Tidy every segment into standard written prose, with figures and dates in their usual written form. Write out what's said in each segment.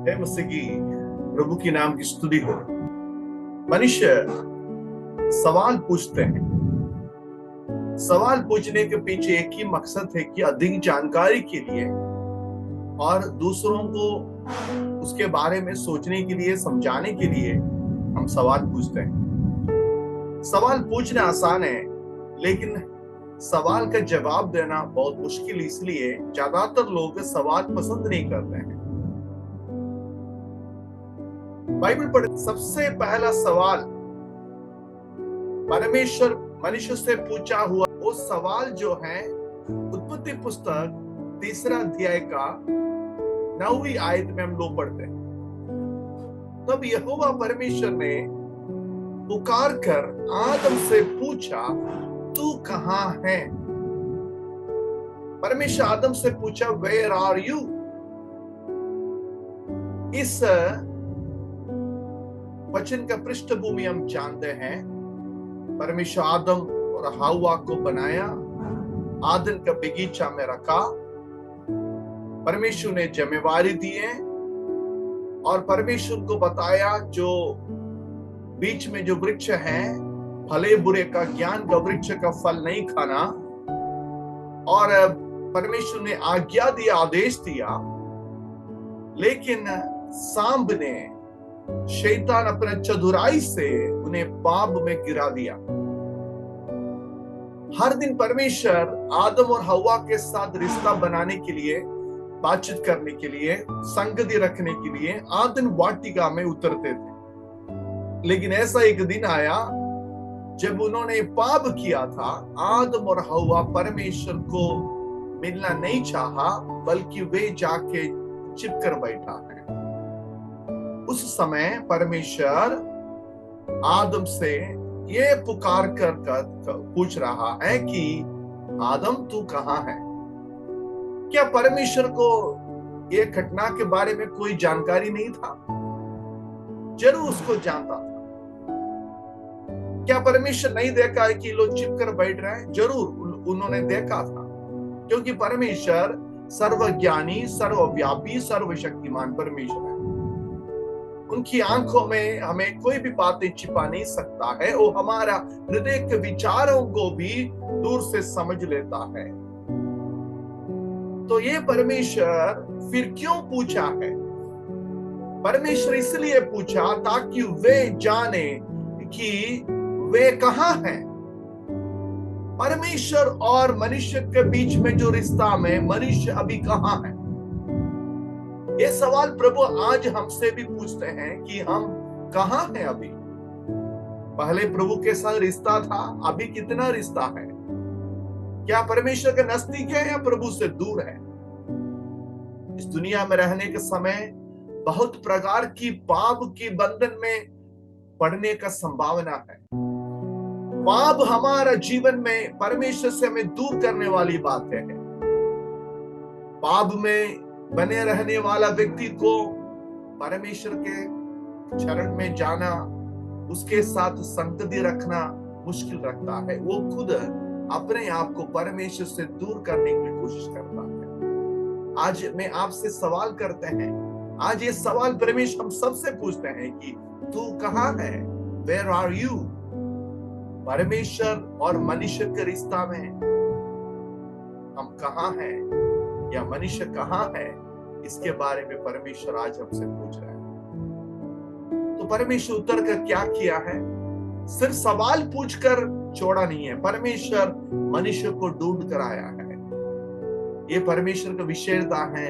हे मसीह की प्रभु की नाम की स्तुति हो। मनुष्य सवाल पूछते हैं। सवाल पूछने के पीछे एक ही मकसद है कि अधिक जानकारी के लिए और दूसरों को उसके बारे में सोचने के लिए, समझाने के लिए हम सवाल पूछते हैं। सवाल पूछना आसान है, लेकिन सवाल का जवाब देना बहुत मुश्किल, इसलिए ज्यादातर लोग सवाल पसंद नहीं करते हैं। बाइबल पढ़ सबसे पहला सवाल परमेश्वर मनुष्य से पूछा हुआ वो सवाल जो है उत्पत्ति पुस्तक 3 अध्याय का 9वीं आयत में हम लोग पढ़ते हैं। तब यहोवा परमेश्वर ने पुकार कर आदम से पूछा, तू कहाँ है? परमेश्वर आदम से पूछा, वेयर आर यू? इस वचन का पृष्ठभूमि हम जानते हैं। परमेश्वर आदम और हव्वा को बनाया, आदम का बगीचा में रखा, परमेश्वर ने जिम्मेवारी दिए और परमेश्वर को बताया जो बीच में जो वृक्ष है भले बुरे का ज्ञान का वृक्ष का फल नहीं खाना। और परमेश्वर ने आज्ञा दिया, आदेश दिया, लेकिन सांप ने, शैतान अपने चतुराई से उन्हें पाप में गिरा दिया। हर दिन परमेश्वर आदम और हव्वा के साथ रिश्ता बनाने के लिए, बातचीत करने के लिए, संगति रखने के लिए आदम वाटिका में उतरते थे। लेकिन ऐसा एक दिन आया जब उन्होंने पाप किया था। आदम और हव्वा परमेश्वर को मिलना नहीं चाहा, बल्कि वे जाके चिपकर बैठा है। उस समय परमेश्वर आदम से ये पुकार कर पूछ रहा है कि आदम तू कहाँ है? क्या परमेश्वर को ये घटना के बारे में कोई जानकारी नहीं था? जरूर उसको जानता था। क्या परमेश्वर नहीं देखा है कि लोग चिपकर बैठ रहे हैं? जरूर उन्होंने देखा था, क्योंकि परमेश्वर सर्वज्ञानी, सर्वव्यापी, सर्वशक्तिमान परमेश्वर है। उनकी आंखों में हमें कोई भी बातें छिपा नहीं सकता है। वो हमारा हृदय के विचारों को भी दूर से समझ लेता है। तो ये परमेश्वर फिर क्यों पूछा है? परमेश्वर इसलिए पूछा ताकि वे जाने कि वे कहाँ हैं। परमेश्वर और मनुष्य के बीच में जो रिश्ता में मनुष्य अभी कहाँ है, ये सवाल प्रभु आज हमसे भी पूछते हैं कि हम कहाँ हैं अभी। पहले प्रभु के साथ रिश्ता था, अभी कितना रिश्ता है? क्या परमेश्वर के नजदीक है या प्रभु से दूर है? इस दुनिया में रहने के समय बहुत प्रकार की पाप की बंधन में पड़ने का संभावना है। पाप हमारा जीवन में परमेश्वर से हमें दूर करने वाली बात है। पाप में बने रहने वाला व्यक्ति को परमेश्वर के चरण में जाना, उसके साथ संगति रखना मुश्किल रखता है। वो खुद अपने आप को परमेश्वर से दूर करने की कोशिश करता है। आज मैं आपसे सवाल करते हैं, आज ये सवाल परमेश्वर हम सबसे पूछते हैं कि तू कहाँ है? Where are you? परमेश्वर और मनुष्य के रिश्ता में हम कहाँ हैं या मनुष्य कहाँ है, इसके बारे में परमेश्वर आज हमसे पूछ रहा है। तो परमेश्वर उत्तर कर क्या किया है? सिर्फ सवाल पूछकर छोड़ा नहीं है, परमेश्वर मनुष्य को ढूंढ कर आया है। ये परमेश्वर का विशेषता है,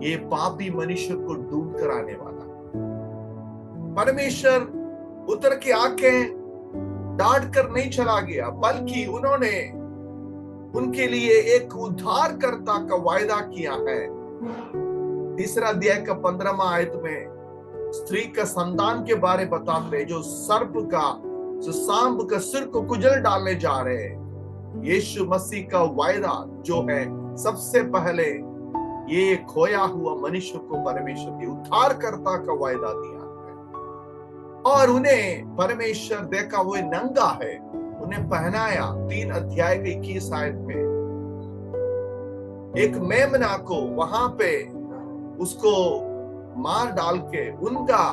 ये पापी मनुष्य को ढूंढ कर आने वाला। परमेश्वर उतर के आके डांट कर नहीं चला गया, बल्कि उन्होंने उनके लिए एक उद्धारकर्ता का वायदा किया है। 3 अध्याय का 15वां आयत में स्त्री का संतान के बारे बताते हैं, जो सर्प का, जो सांप का सिर को कुचल डालने जा रहे हैं। यीशु मसीह का वायदा जो है, सबसे पहले ये खोया हुआ मनुष्य को परमेश्वर के उद्धारकर्ता का वायदा दिया है। और उन्हें परमेश्वर देखा वो नंगा है, उन्हें पहनाया। 3 अध्याय के 21 आयत में एक मेमना को वहां पे उसको मार डाल के उनका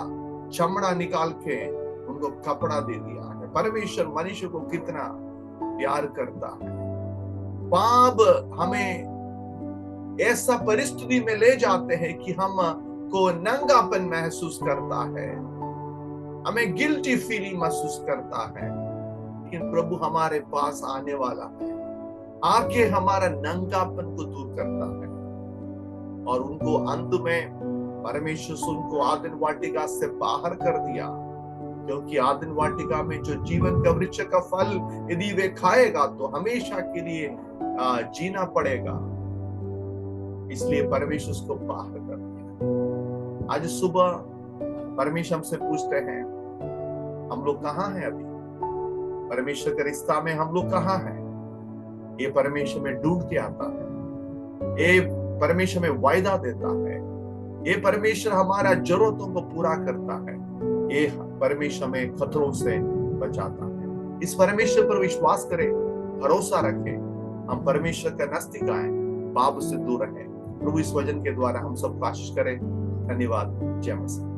चमड़ा निकाल के उनको कपड़ा दे दिया है। परमेश्वर मनुष्य को कितना प्यार करता है। पाप हमें ऐसा परिस्थिति में ले जाते हैं कि हम को नंगापन महसूस करता है, हमें गिल्टी फीलिंग महसूस करता है, लेकिन प्रभु हमारे पास आने वाला है, आके हमारा नंगापन को दूर करता है। और उनको अंत में परमेश्वर उनको आदन वाटिका से बाहर कर दिया, क्योंकि आदन वाटिका में जो जीवन का वृक्ष का फल यदि वे खाएगा तो हमेशा के लिए जीना पड़ेगा, इसलिए परमेश्वर उसको बाहर कर दिया। आज सुबह परमेश्वर हमसे पूछते हैं, हम लोग कहाँ हैं अभी? परमेश्वर के रिश्ता में हम लोग कहाँ हैं? ये परमेश्वर में ढूंढ के आता है, ये परमेश्वर में वायदा देता है, ये परमेश्वर हमारा जरूरतों को पूरा करता है, ये परमेश्वर में खतरों से बचाता है। इस परमेश्वर पर विश्वास करें, भरोसा रखें, हम परमेश्वर का नजदीक आए, पाप से दूर रहें। प्रभु इस वचन के द्वारा हम सब कोशिश करें। धन्यवाद। जय मसीह।